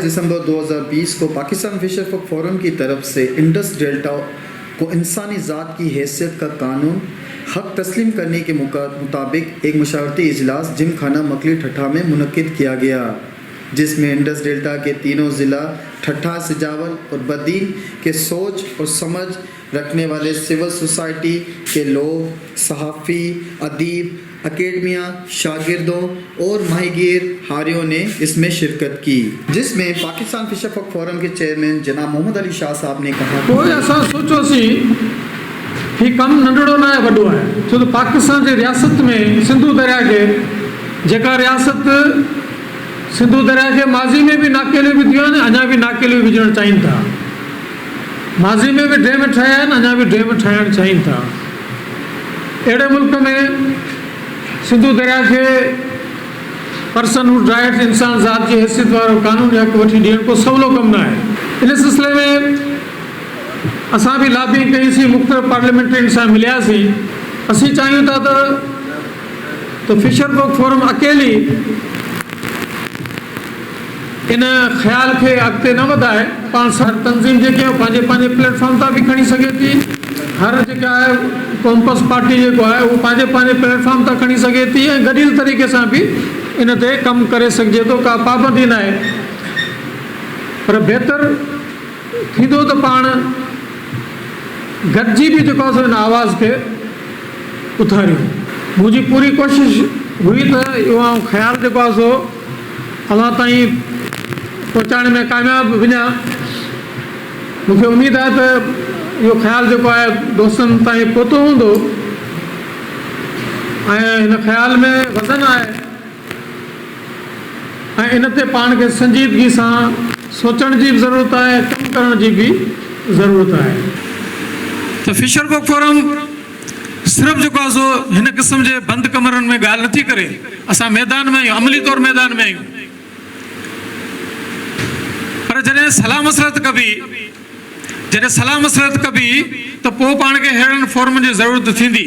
दिसंबर 2020 को Pakistan Fisher for forum की तरफ से इंडस डेल्टा को इंसानी ज़ात की हैसियत का कानून हक तस्लीम करने के मुताबिक एक मशावरती इजलास जिम खाना मकली ठट्ठा में मुनक्किद किया गया, जिसमें इंडस डेल्टा के तीनों ज़िला ठट्ठा, सिजावल और बदीन के सोच और समझ रखने वाले सिविल सोसाइटी के लोग, सहाफ़ी, अदीब, अकेडमिया, शागिर्दों और माहीगीर हारियों ने इसमें शिरकत की, जिसमें पाकिस्तान फिशर फॉर फोरम के चेयरमैन जनाब मोहम्मद अली शाह साहब ने कहा, कोई असां सोचोसीं ही कम नंढड़ो न आहे वॾो आहे, छो त पाकिस्तान जे रियासत में सिंधु दरिया खे जेका रियासत सिंधु दरिया खे माज़ी में भी नाकेलियूं विधियूं आहिनि, अञा भी नाकेलियूं विझणु चाहिनि था। माज़ी में भी डैम ठाहिया आहिनि, अञा भी डैम ठाहिणु चाहिनि था। अहिड़े मुल्क में सिंधु दरिया खे पर्सनहुड राइट, इंसान ज़ात जी हैसियत वारो कानून हक़ वठी ॾियणु को सवलो कमु न आहे। इन सिलसिले में असां भी लॉबिंग कईसीं, मुख़्तलिफ़ पार्लियामेंटरियुनि सां मिलियासीं। असीं चाहियूं था त फिशर फॉर फोरम अकेली इन ख़्याल खे अॻिते न वधाए, पाण हर तंज़ीम जेके पंहिंजे प्लेटफॉर्म तां बि खणी सघे थी। हर जेका आहे कॉम्पस पार्टी जेको आहे उहो पंहिंजे प्लेटफॉर्म तां खणी सघे थी ऐं गॾियल तरीक़े सां बि इन ते कमु करे सघिजे थो, का पाबंदी न आहे। पर बहितर थींदो त पाण गॾिजी बि जेको आहे हिन आवाज़ खे उथारियूं। मुंहिंजी पूरी कोशिशि हुई त इहो ख़्यालु जेको आहे सो अव्हां ताईं पहुचाइण में कामयाबु वञा। मूंखे उमेदु आहे त इहो ख़्यालु जेको आहे दोस्तनि ताईं पहुतो हूंदो ऐं हिन ख़्याल में वज़न आहे ऐं इन ते पाण खे संजीदगी सां सोचण जी बि ज़रूरत आहे, कमु करण जी बि ज़रूरत आहे। त फिशर फॉर फोरम सिर्फ़ु जेको आहे सो हिन क़िस्म जे बंदि कमरनि में ॻाल्हि नथी करे, असां मैदान में आहियूं, अमली तौरु मैदान में आहियूं। पर जॾहिं सलाह मसलत कबी त पोइ पाण खे अहिड़नि फॉर्मनि जी ज़रूरत थींदी।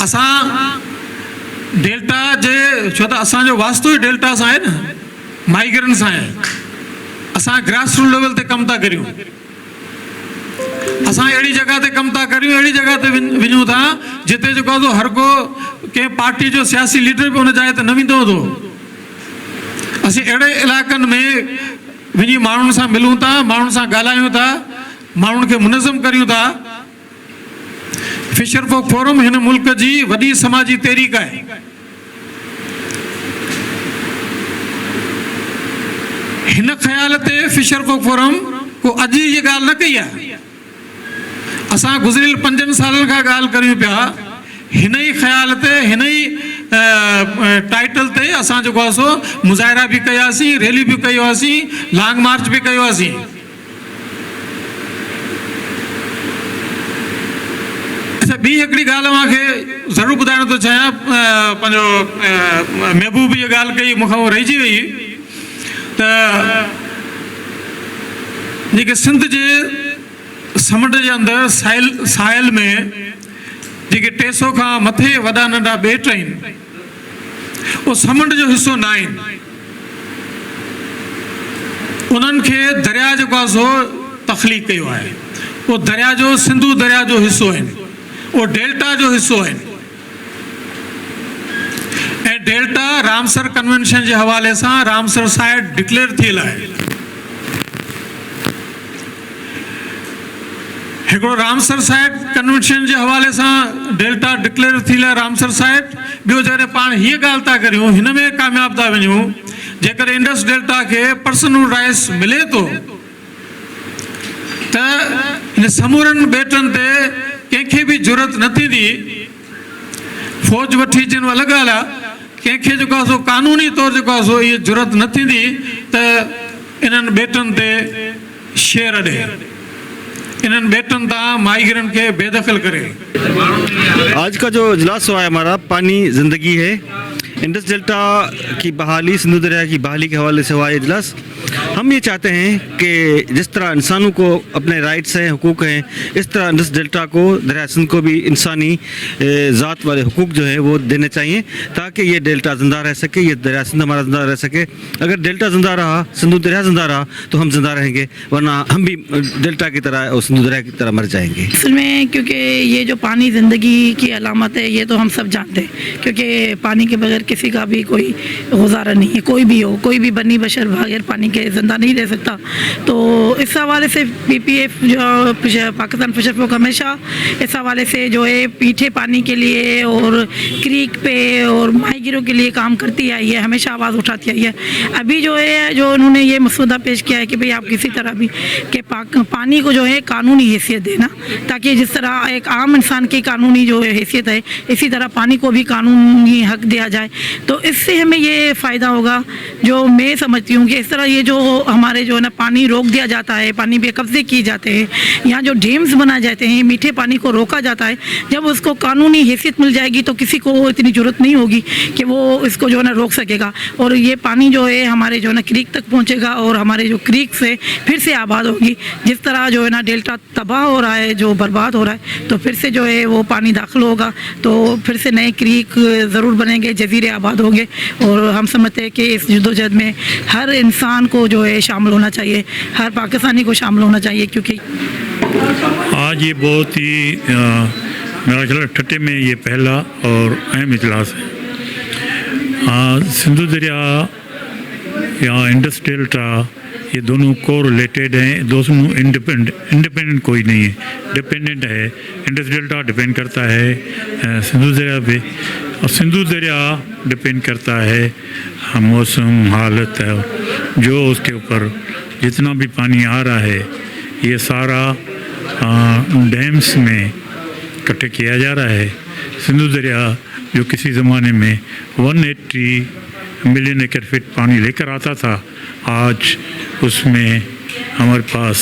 असां डेल्टा जे, छो त असांजो वास्तो ई डेल्टा सां आहे न, माइग्रेंट सां आहे। असां ग्रास रूट लेवल ते कमु था करियूं, असां अहिड़ी जॻह ते कमु था करियूं, अहिड़ी जॻह ते वञूं था जिते जेको आहे हर को कंहिं पार्टी जो सियासी लीडर बि हुन जाइ ते न वेंदो हूंदो। असीं अहिड़े इलाइक़नि में वञी माण्हुनि सां मिलूं था, माण्हुनि सां ॻाल्हायूं था, माण्हुनि खे मुनज़म करियूं था। फिशर फॉर फोरम हिन मुल्क जी वॾी समाजी तहरीक आहे। हिन ख़्याल ते फिशर फॉर फोरम को अॼु इहा ॻाल्हि न कई आहे। असां गुज़िरियल 5 सालनि खां ॻाल्हि करियूं पिया, हिन ई ख़्याल ते, हिन ई टाइटल ते असां जेको आहे सो मुज़ाहिरा बि कयासीं, रैली बि कयो हुआसीं, लॉन्ग मार्च बि कयो हुआसीं। अच्छा, ॿी हिकिड़ी ॻाल्हि मूंखे ज़रूरु ॿुधाइण थो चाहियां। पंहिंजो महबूब इहा ॻाल्हि कई, मूंखां रहिजी वई त जेके सिंध जे समुंड जे अंदरि साहिल में जेके 300 खां मथे वॾा नंढा ॿेट आहिनि, उहो समुंड जो हिसो न आहिनि। उन्हनि खे दरिया जेको आहे सो तख़लीक़ कयो आहे। उहो दरिया जो, सिंधु दरिया जो हिसो आहिनि, उहो डेल्टा जो हिसो आहिनि। ऐं डेल्टा रामसर कन्वेंशन जे हवाले सां रामसर साइट डिक्लेयर थियल आहे। हिकिड़ो रामसर साइट कन्वेंशन जे हवाले सां डेल्टा डिक्लेयर थी आहे रामसर साइट। ॿियो जॾहिं पाण हीअ ॻाल्हि था करियूं, हिन में कामयाबु था वञूं, जेकर इंडस डेल्टा खे पर्सनल राइट्स मिले थो त हिन समूरनि ॿेटनि ते कंहिंखे बि ज़रूरत न थींदी। फ़ौज वठी अचनि अलॻि ॻाल्हि आहे, कंहिंखे जेको आहे सो कानूनी तौरु जेको आहे सो इहा ज़रूरत न थींदी त इन्हनि ॿेटनि ते शेर ॾे, इन्हनि बेटन ता माइग्रेंट के बेदखल करे। आज का जो इजलास हुआ है हमारा पानी ज़िंदगी है, इंडस डेल्टा की बहाली, सिंधु दरिया की बहाली के हवाले से हुआ इजलास। हम ये चाहते हैं कि जिस तरह इंसानों को अपने राइट्स हैं, हुकूक हैं, इस तरह इंडस डेल्टा को, दरिया सिंध को भी इंसानी ज़ात वाले हुकूक जो है वो देने चाहिए, ताकि ये डेल्टा ज़िंदा रह सके, ये दरिया सिंध हमारा ज़िंदा रह सके। अगर डेल्टा ज़िंदा रहा, सिंधु दरिया ज़िंदा रहा, तो हम ज़िंदा रहेंगे, वरना हम भी डेल्टा की तरह और सिंधु दरिया की तरह मर जाएंगे। असल में क्योंकि ये जो पानी ज़िंदगी की अलामत है, ये तो हम सब जानते हैं, क्योंकि पानी के बगैर किसी का भी कोई गुजारा नहीं है। कोई भी हो, कोई भी बनी बशर बगैर पानी के ज़िंदा नहीं रह सकता। तो इस हवाले से PPF जो पाकिस्तान फिशर फोक हमेशा इस हवाले से जो है मीठे पानी के लिए और क्रीक पे और माहीगिरों के लिए काम करती आई है, हमेशा आवाज़ उठाती आई है। अभी जो है जो उन्होंने ये मसौदा पेश किया है कि भाई आप किसी तरह भी कि पानी को जो है कानूनी हैसियत देना, ताकि जिस तरह एक आम इंसान की कानूनी जो हैसियत है, इसी तरह पानी को भी कानूनी हक दिया जाए। तो इससे हमें ये फ़ायदा होगा, जो मैं समझती हूँ कि इस तरह ये जो हमारे जो है ना पानी रोक दिया जाता है, पानी बेकब्जे किए जाते हैं, यहाँ जो डैम्स बनाए जाते हैं, मीठे पानी को रोका जाता है, जब उसको कानूनी हैसियत मिल जाएगी तो किसी को इतनी ज़रूरत नहीं होगी कि वो इसको जो है ना रोक सकेगा। और ये पानी जो है हमारे जो है ना क्रीक तक पहुँचेगा और हमारे जो क्रीक से फिर से आबाद होगी। जिस तरह जो है ना डेल्टा तबाह हो रहा है, जो बर्बाद हो रहा है, तो फिर से जो है वो पानी दाखिल होगा, तो फिर से नए क्रीक ज़रूर बनेंगे, जजीरे आबाद होंगे। और हम समझते हैं कि इस जद्दोजहद में हर इंसान को जो है शामिल होना चाहिए, हर पाकिस्तानी को शामिल होना चाहिए, क्योंकि आज ये बहुत ही मेरा ख्याल ठट्टे में ये पहला और अहम इजलास है। सिंधु दरिया या इंडस डेल्टा ये दोनों को रिलेटेड हैं, दोनों इंडिपेंडेंट कोई नहीं है, डिपेंडेंट है। इंडस डेल्टा डिपेंड करता है सिंधु दरिया पे, और सिंधु दरिया डिपेंड करता है मौसम हालत है जो उसके ऊपर जितना भी पानी आ रहा है, ये सारा डैम्स में इकट्ठे किया जा रहा है। सिंधु दरिया जो किसी ज़माने में 180 मिलियन एकड़ फीट पानी लेकर आता था, आज उसमें हमारे पास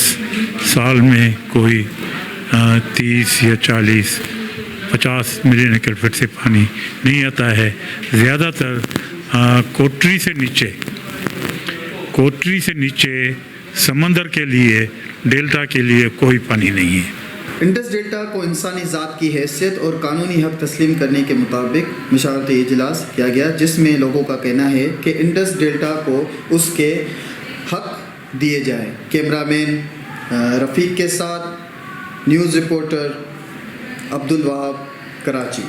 साल में कोई 30 या 40 50 मिलियन एकड़ फीट से पानी नहीं आता है। ज़्यादातर कोटरी से नीचे समंदर के लिए, डेल्टा के लिए कोई पानी नहीं है। इंडस डेल्टा को इंसानी ज़ात की हैसियत और कानूनी हक तस्लीम करने के मुताबिक मशावरती इजलास किया गया, जिसमें लोगों का कहना है कि इंडस डेल्टा को उसके हक दिए जाए। कैमरामैन रफ़ीक के साथ न्यूज़ रिपोर्टर अब्दुल वहाब, कराची।